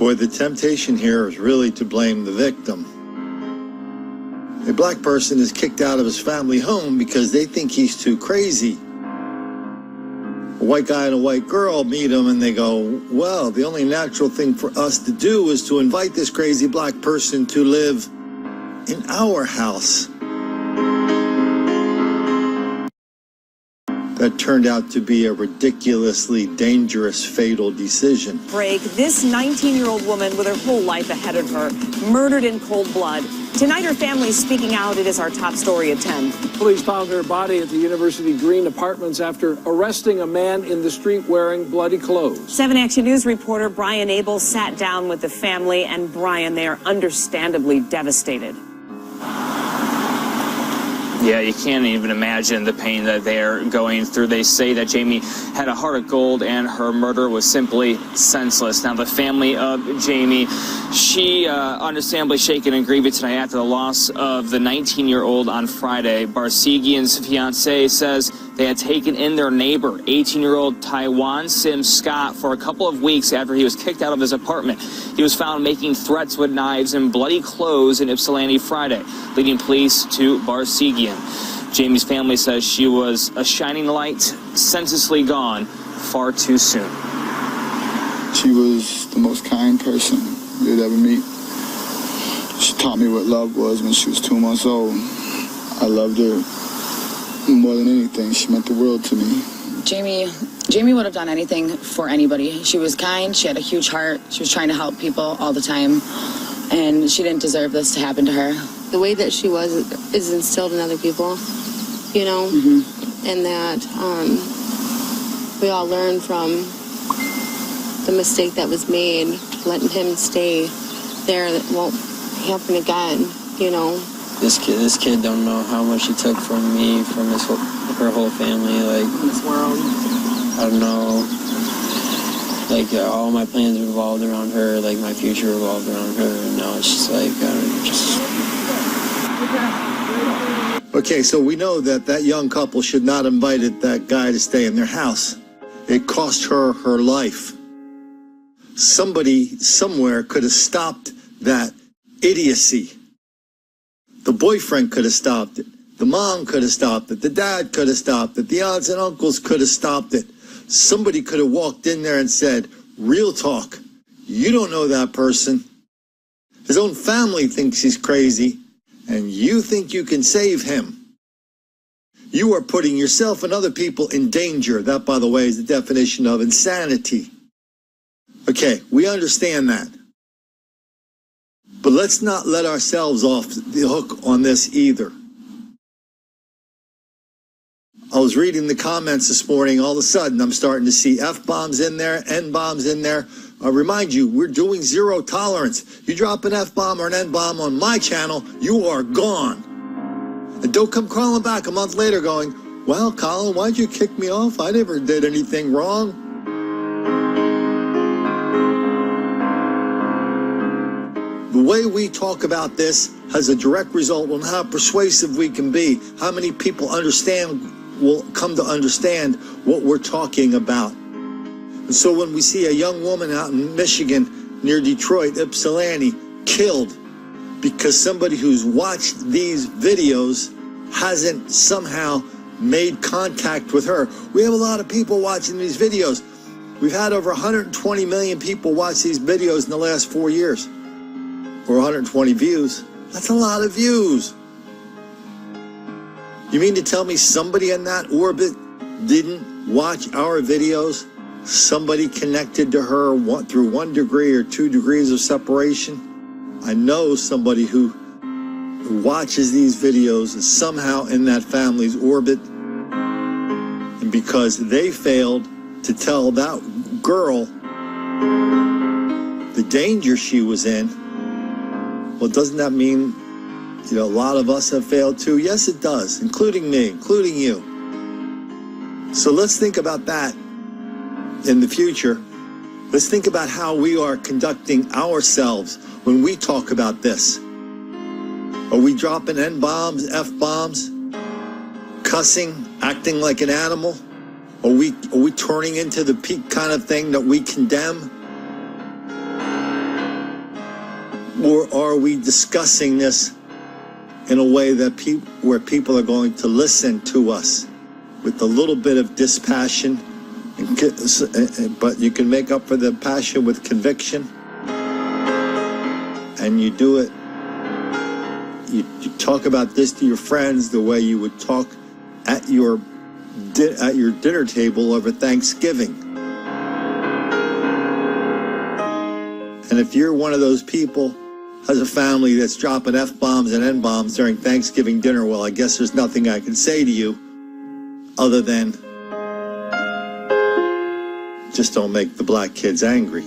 Boy, the temptation here is really to blame the victim. A black person is kicked out of his family home because they think he's too crazy. A white guy and a white girl meet him and they go, well, the only natural thing for us to do is to invite this crazy black person to live in our house. That turned out to be a ridiculously dangerous, fatal decision. Break. This 19-year-old woman with her whole life ahead of her, murdered in cold blood. Tonight, her family is speaking out. It is our top story at 10. Police found her body at the University Green Apartments after arresting a man in the street wearing bloody clothes. 7 Action News reporter Brian Abel sat down with the family, and Brian, they are understandably devastated. Yeah, you can't even imagine the pain that they're going through. They say that Jamie had a heart of gold and her murder was simply senseless. Now, the family of Jamie, she understandably shaken and grieving tonight after the loss of the 19-year-old on Friday. Barsegian's fiancé says they had taken in their neighbor, 18-year-old Taiwan Sim Scott, for a couple of weeks after he was kicked out of his apartment. He was found making threats with knives and bloody clothes in Ypsilanti Friday, leading police to Barsegian. Jamie's family says she was a shining light, senselessly gone far too soon. She was the most kind person you'd ever meet. She taught me what love was when she was 2 months old. I loved her more than anything. She meant the world to me. Jamie would have done anything for anybody. She was kind. She had a huge heart. She was trying to help people all the time. And she didn't deserve this to happen to her. The way that she was is instilled in other people, you know, and that we all learn from the mistake that was made, letting him stay there. That won't happen again, you know. This kid don't know how much he took from me, from her whole family, like, This world. I don't know, like, all my plans revolved around her, like, my future revolved around her, and now it's just like, Okay, so we know that that young couple should not have invited that guy to stay in their house. It cost her her life. Somebody somewhere could have stopped that idiocy. The boyfriend could have stopped it. The mom could have stopped it. The dad could have stopped it. The aunts and uncles could have stopped it. Somebody could have walked in there and said, real talk, you don't know that person. His own family thinks he's crazy, and you think you can save him. You are putting yourself and other people in danger. That, by the way, is the definition of insanity. Okay, we understand that. But let's not let ourselves off the hook on this either. I was reading the comments this morning. All of a sudden, I'm starting to see F-bombs in there, N-bombs in there. I remind you, we're doing zero tolerance. You drop an F-bomb or an N-bomb on my channel, you are gone. And don't come crawling back a month later going, well, Colin, why'd you kick me off? I never did anything wrong. The way we talk about this has a direct result on how persuasive we can be, how many people will come to understand what we're talking about. And so when we see a young woman out in Michigan near Detroit, Ypsilanti, killed because somebody who's watched these videos hasn't somehow made contact with her. We have a lot of people watching these videos. We've had over 120 million people watch these videos in the last 4 years. Or 120 views. That's a lot of views. You mean to tell me somebody in that orbit didn't watch our videos? Somebody connected to her through 1 degree or 2 degrees of separation? I know somebody who watches these videos is somehow in that family's orbit. And because they failed to tell that girl the danger she was in, well, doesn't that mean, a lot of us have failed too? Yes, it does, including me, including you. So let's think about that in the future. Let's think about how we are conducting ourselves when we talk about this. Are we dropping N-bombs, F-bombs, cussing, acting like an animal? Are we turning into the peak kind of thing that we condemn? Or are we discussing this in a way that where people are going to listen to us with a little bit of dispassion, but you can make up for the passion with conviction, and you do it. You talk about this to your friends the way you would talk at your dinner table over Thanksgiving. And if you're one of those people has a family that's dropping F-bombs and N-bombs during Thanksgiving dinner, well, I guess there's nothing I can say to you other than just don't make the black kids angry.